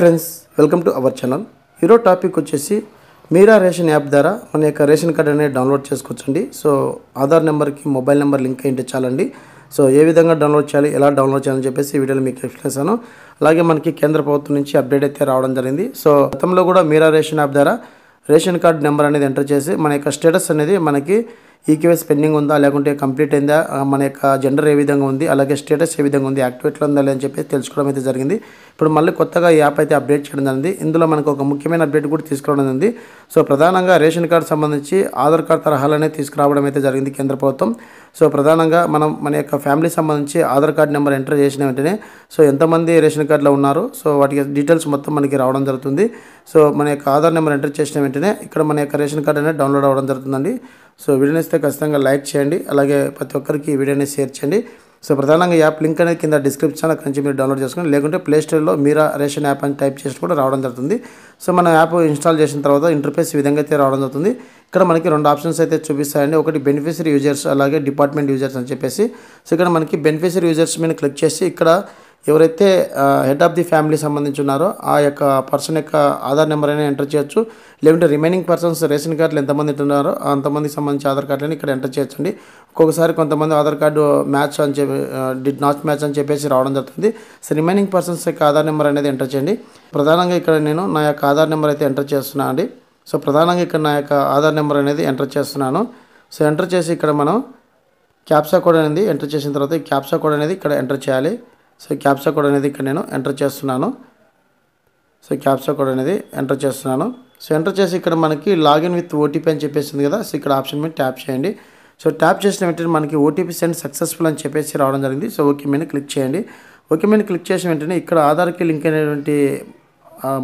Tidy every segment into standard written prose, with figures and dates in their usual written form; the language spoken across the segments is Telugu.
Friends welcome to our channel. ఈరోజు టాపిక్ వచ్చేసి మీరా రేషన్ యాప్ ద్వారా మన యొక్క రేషన్ కార్డ్ అనేది డౌన్లోడ్ చేసుకోవచ్చండి. సో ఆధార్ నెంబర్కి మొబైల్ నెంబర్ లింక్ అయింటే చాలండి. సో ఏ విధంగా డౌన్లోడ్ చేయాలి, ఎలా డౌన్లోడ్ చేయాలని చెప్పేసి ఈ వీడియోలో మీకు ఎక్స్ప్లెయిన్ చేశాను. అలాగే మనకి కేంద్ర ప్రభుత్వం నుంచి అప్డేట్ అయితే రావడం జరిగింది. సో గతంలో కూడా మీరా రేషన్ యాప్ ద్వారా రేషన్ కార్డ్ నెంబర్ అనేది ఎంటర్ చేసి మన యొక్క స్టేటస్ అనేది మనకి ఈకేవైసీ పెండింగ్ ఉందా లేకుంటే కంప్లీట్ అయిందా, మన యొక్క జెండర్ ఏ విధంగా ఉంది, అలాగే స్టేటస్ ఏ విధంగా ఉంది, యాక్టివేట్లో ఉందా లేదని చెప్పి తెలుసుకోవడం అయితే జరిగింది. ఇప్పుడు మళ్ళీ కొత్తగా ఈ యాప్ అయితే అప్డేట్ చేయడం జరిగింది. ఇందులో మనకు ఒక ముఖ్యమైన అప్డేట్ కూడా తీసుకురావడం జరిగింది. సో ప్రధానంగా రేషన్ కార్డు సంబంధించి ఆధార్ కార్డు తరహాలనే తీసుకురావడం అయితే జరిగింది కేంద్ర ప్రభుత్వం. సో ప్రధానంగా మనం మన యొక్క ఫ్యామిలీ సంబంధించి ఆధార్ కార్డు నెంబర్ ఎంటర్ చేసిన వెంటనే సో ఎంతమంది రేషన్ కార్డులో ఉన్నారు, సో వాటి డీటెయిల్స్ మొత్తం మనకి రావడం జరుగుతుంది. సో మన యొక్క ఆధార్ నెంబర్ ఎంటర్ చేసిన వెంటనే ఇక్కడ మన యొక్క రేషన్ కార్డు అనేది డౌన్లోడ్ అవ్వడం జరుగుతుందండి. సో వీడియోని ఇస్తే ఖచ్చితంగా లైక్ చేయండి, అలాగే ప్రతి ఒక్కరికి ఈ వీడియోని షేర్ చేయండి. సో ప్రధానంగా యాప్ లింక్ అనేది కింద డిస్క్రిప్షన్ అక్కడి నుంచి మీరు డౌన్లోడ్ చేసుకోండి, లేకుంటే ప్లేస్టోర్లో మీరా రేషన్ యాప్ అని టైప్ చేసి కూడా రావడం జరుగుతుంది. సో మన యాప్ ఇన్స్టాల్ చేసిన తర్వాత ఇంటర్ఫేస్ ఈ విధంగా అయితే రావడం జరుగుతుంది. ఇక్కడ మనకి రెండు ఆప్షన్స్ అయితే చూపిస్తాయండి. ఒకటి బెనిఫిషరీ యూజర్స్, అలాగే డిపార్ట్మెంట్ యూజర్స్ అని చెప్పేసి. సో ఇక్కడ మనకి బెనిఫిషరీ యూజర్స్ మీద క్లిక్ చేసి ఇక్కడ ఎవరైతే హెడ్ ఆఫ్ ది ఫ్యామిలీ సంబంధించి ఉన్నారో ఆ యొక్క పర్సన్ యొక్క ఆధార్ నెంబర్ అయినా ఎంటర్ చేయొచ్చు, లేకుంటే రిమైనింగ్ పర్సన్స్ రేషన్ కార్డులు ఎంతమంది ఉన్నారో అంతమందికి సంబంధించి ఆధార్ కార్డులని ఇక్కడ ఎంటర్ చేయొచ్చండి. ఒక్కొక్కసారి కొంతమంది ఆధార్ కార్డు మ్యాచ్ అని చెప్పి డిడ్ నాట్ మ్యాచ్ అని చెప్పేసి రావడం జరుగుతుంది. సో రిమైనింగ్ పర్సన్స్ యొక్క ఆధార్ నెంబర్ అనేది ఎంటర్ చేయండి. ప్రధానంగా ఇక్కడ నేను నా యొక్క ఆధార్ నెంబర్ అయితే ఎంటర్ చేస్తున్నాను అండి. సో ప్రధానంగా ఇక్కడ నా యొక్క ఆధార్ నెంబర్ అనేది ఎంటర్ చేస్తున్నాను. సో ఎంటర్ చేసి ఇక్కడ మనం క్యాప్సా కోడ్ అనేది ఎంటర్ చేసిన తర్వాత ఈ క్యాప్సా కోడ్ అనేది ఇక్కడ ఎంటర్ చేయాలి. సో క్యాప్సా కోడ్ అనేది ఇక్కడ నేను ఎంటర్ చేస్తున్నాను. సో క్యాప్సా కోడ్ అనేది ఎంటర్ చేస్తున్నాను. సో ఎంటర్ చేసి ఇక్కడ మనకి లాగిన్ విత్ ఓటీపీ అని చెప్పేసింది కదా, సో ఇక్కడ ఆప్షన్ మీద ట్యాప్ చేయండి. సో ట్యాప్ చేసిన వెంటనే మనకి ఓటీపీ సెండ్ సక్సెస్ఫుల్ అని చెప్పేసి రావడం జరిగింది. సో ఓకే మీద క్లిక్ చేయండి. ఓకే మీద క్లిక్ చేసిన వెంటనే ఇక్కడ ఆధార్కి లింక్ అయినటువంటి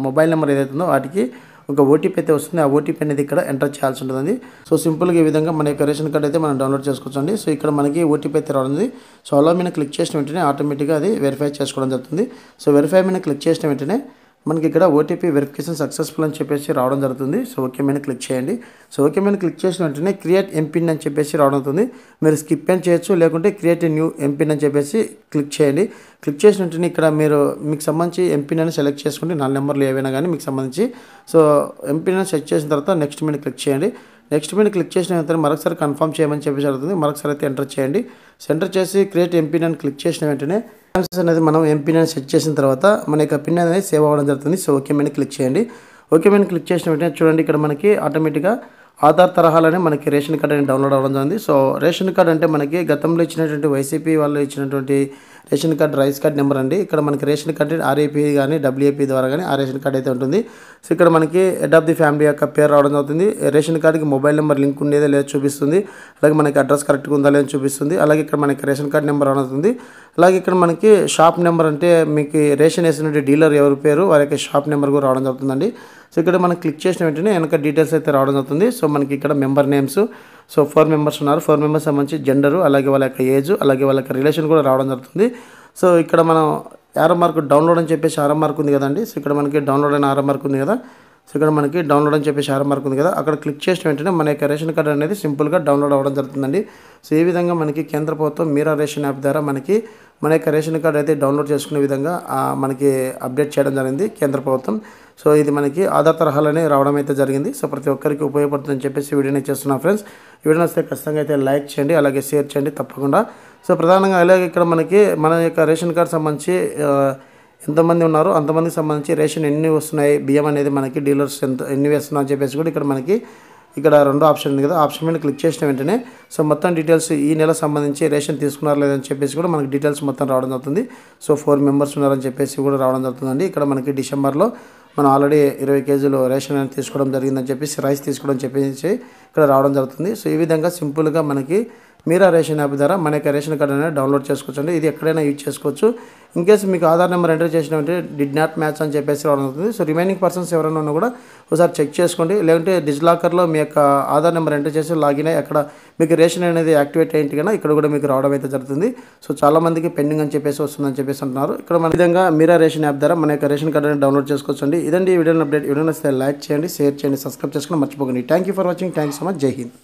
మొబైల్ నెంబర్ ఏదైతే ఉందో వాటికి ఒక ఓటీపీ అయితే వస్తుంది. ఆ ఓటీపీ అనేది ఇక్కడ ఎంటర్ చేయాల్సి ఉంటుంది. సో సింపుల్గా ఈ విధంగా మన యొక్క రేషన్ కార్డ్ అయితే మనం డౌన్లోడ్ చేసుకోవచ్చండి. సో ఇక్కడ మనకి ఓటీపీ అయితే రావడం. సో అలా మీద క్లిక్ చేసిన వెంటనే ఆటోమేటిక్గా అది వెరిఫై చేసుకోవడం జరుగుతుంది. సో వెరిఫై మీద క్లిక్ చేసిన వెంటనే మనకి ఇక్కడ ఓటీపీ వెరిఫికేషన్ సక్సెస్ఫుల్ అని చెప్పేసి రావడం జరుగుతుంది. సో ఓకే మీద క్లిక్ చేయండి. సో ఓకే మీద క్లిక్ చేసిన వెంటనే క్రియేట్ ఎంపిన్ అని చెప్పేసి రావడం అవుతుంది. మీరు స్కిప్ అని చేయొచ్చు, లేకుంటే క్రియేట్ న్యూ ఎంపిన్ అని చెప్పేసి క్లిక్ చేయండి. క్లిక్ చేసిన వెంటనే ఇక్కడ మీరు మీకు సంబంధించి ఎంపిన్ అని సెలెక్ట్ చేసుకుంటే 4 నెంబర్లు ఏవైనా కానీ మీకు సంబంధించి సో ఎంపిన్ అని సెట్ చేసిన తర్వాత నెక్స్ట్ మీద క్లిక్ చేయండి. నెక్స్ట్ మీద క్లిక్ చేసిన వెంటనే మరొకసారి కన్ఫర్మ్ చేయమని చెప్పేసి అడుగుతుంది. మరొకసారి అయితే ఎంటర్ చేయండి. సో ఎంటర్ చేసి క్రియేట్ ఎంపిన్ అని క్లిక్ చేసిన వెంటనే అనేది మనం ఎంపిన్ అని సెట్ చేసిన తర్వాత మన యొక్క పిన్ అనేది సేవ్ అవ్వడం జరుగుతుంది. సో ఓకే మీద క్లిక్ చేయండి. ఓకే మీద క్లిక్ చేసిన వెంటనే చూడండి ఇక్కడ మనకి ఆటోమేటిక్గా ఆధార్ తరహాలోనే మనకి రేషన్ కార్డ్ అనేది డౌన్లోడ్ అవ్వడం జరిగింది. సో రేషన్ కార్డ్ అంటే మనకి గతంలో ఇచ్చినటువంటి వైసీపీ వాళ్ళు ఇచ్చినటువంటి ration curd rice card number అండి. ఇక్కడ మనకి రేషన్ కార్డ్ ఆర్ఏపీ కానీ డబ్ల్యూఏపీ ద్వారా కానీ ఆ రేషన్ కార్డ్ అయితే ఉంటుంది. సో ఇక్కడ మనకి హెడ్ ఆఫ్ ది ఫ్యామిలీ యొక్క పేరు రావడం జరుగుతుంది. రేషన్ కార్డుకి మొబైల్ నెంబర్ లింక్ ఉండేదో లేదో చూపిస్తుంది. అలాగే మనకి అడ్రస్ కరెక్ట్గా ఉందా లేదో చూపిస్తుంది. అలాగే ఇక్కడ మనకి రేషన్ కార్డ్ నెంబర్ అవుతుంది. అలాగే ఇక్కడ మనకి షాప్ నెంబర్ అంటే మీకు రేషన్ వేసినటువంటి డీలర్ ఎవరి పేరు వారి యొక్క షాప్ నెంబర్ కూడా రావడం జరుగుతుందండి. సో ఇక్కడ మనం క్లిక్ చేసిన వెంటనే వెనక డీటెయిల్స్ అయితే రావడం జరుగుతుంది. సో మనకి ఇక్కడ మెంబర్ నేమ్స్, సో 4 మెంబర్స్ ఉన్నారు. 4 మెంబర్స్ సంబంధించి జెండరు, అలాగే వాళ్ళ యొక్క ఏజ్, అలాగే వాళ్ళ యొక్క రిలేషన్ కూడా రావడం జరుగుతుంది. సో ఇక్కడ మనం ఆరో మార్క్ డౌన్లోడ్ అని చెప్పేసి ఆరో మార్క్ ఉంది కదండి. సో ఇక్కడ మనకి డౌన్లోడ్ అయిన ఆరో మార్క్ ఉంది కదా. సో ఇక్కడ మనకి డౌన్లోడ్ అని చెప్పేసి ఆరో మార్క్ ఉంది కదా, అక్కడ క్లిక్ చేసిన వెంటనే మన యొక్క రేషన్ కార్డ్ అనేది సింపుల్గా డౌన్లోడ్ అవ్వడం జరుగుతుందండి. సో ఈ విధంగా మనకి కేంద్ర ప్రభుత్వం మీరా రేషన్ యాప్ ద్వారా మనకి మన యొక్క రేషన్ కార్డ్ అయితే డౌన్లోడ్ చేసుకునే విధంగా మనకి అప్డేట్ చేయడం జరిగింది కేంద్ర ప్రభుత్వం. సో ఇది మనకి ఆధార్ తరహాలోనే రావడం అయితే జరిగింది. సో ప్రతి ఒక్కరికి ఉపయోగపడుతుందని చెప్పేసి వీడియోని చేస్తున్నాం ఫ్రెండ్స్. ఈ వీడియో వస్తే ఖచ్చితంగా అయితే లైక్ చేయండి, అలాగే షేర్ చేయండి తప్పకుండా. సో ప్రధానంగా అలాగే ఇక్కడ మనకి మన యొక్క రేషన్ కార్డ్ సంబంధించి ఎంతమంది ఉన్నారో అంతమందికి సంబంధించి రేషన్ ఎన్ని వస్తున్నాయి, బియ్యం అనేది మనకి డీలర్స్ ఎన్ని వేస్తున్నారు అని చెప్పేసి కూడా ఇక్కడ మనకి ఇక్కడ రెండో ఆప్షన్ ఉంది కదా, ఆప్షన్ మీద క్లిక్ చేసిన వెంటనే సో మొత్తం డీటెయిల్స్ ఈ నెల సంబంధించి రేషన్ తీసుకున్నారు లేదని చెప్పేసి కూడా మనకి డీటెయిల్స్ మొత్తం రావడం జరుగుతుంది. సో 4 మెంబర్స్ ఉన్నారని చెప్పేసి కూడా రావడం జరుగుతుందండి. ఇక్కడ మనకి డిసెంబర్లో మనం ఆల్రెడీ 20 కేజీలు రేషన్ అనేది తీసుకోవడం జరిగిందని చెప్పేసి రైస్ తీసుకోవడం చెప్పేసి ఇక్కడ రావడం జరుగుతుంది. సో ఈ విధంగా సింపుల్గా మనకి మీరా రేషన్ యాప్ ద్వారా మన యొక్క రేషన్ కార్డ్ అనేది డౌన్లోడ్ చేసుకోవచ్చు అండి. ఇది ఎక్కడైనా యూజ్ చేసుకోవచ్చు. ఇన్కేస్ మీకు ఆధార్ నెంబర్ ఎంటర్ చేసినట్టే డిడ్ నాట్ మ్యాచ్ అని చెప్పేసి రావడం అవుతుంది. సో రిమైనింగ్ పర్సన్స్ ఎవరైనా ఉన్నా కూడా ఒకసారి చెక్ చేసుకోండి, లేదంటే డిజిలాకర్లో మీ యొక్క ఆధార్ నెంబర్ ఎంటర్ చేసి లాగిన్ అయ్యి అక్కడ మీకు రేషన్ అనేది యాక్టివేట్ అయ్యింది కన్నా ఇక్కడ కూడా మీకు రావడం అయితే జరుగుతుంది. సో చాలామందికి పెండింగ్ అని చెప్పేసి వస్తుందని చెప్పేసి అంటున్నారు. ఇక్కడ మన విధంగా మీరా రేషన్ యాప్ ద్వారా మన యొక్క రేషన్ కార్డ్ అనేది డౌన్లోడ్ చేసుకోవచ్చు అండి. ఇదండి ఈ వీడియో అప్డేట్. వీడియో నచ్చితే లైక్ చేయండి, షేర్ చేయండి, సబ్స్క్రైబ్ చేసుకుని మర్చిపోకండి. Thank you for watching. Thank you so much. జై హింద్.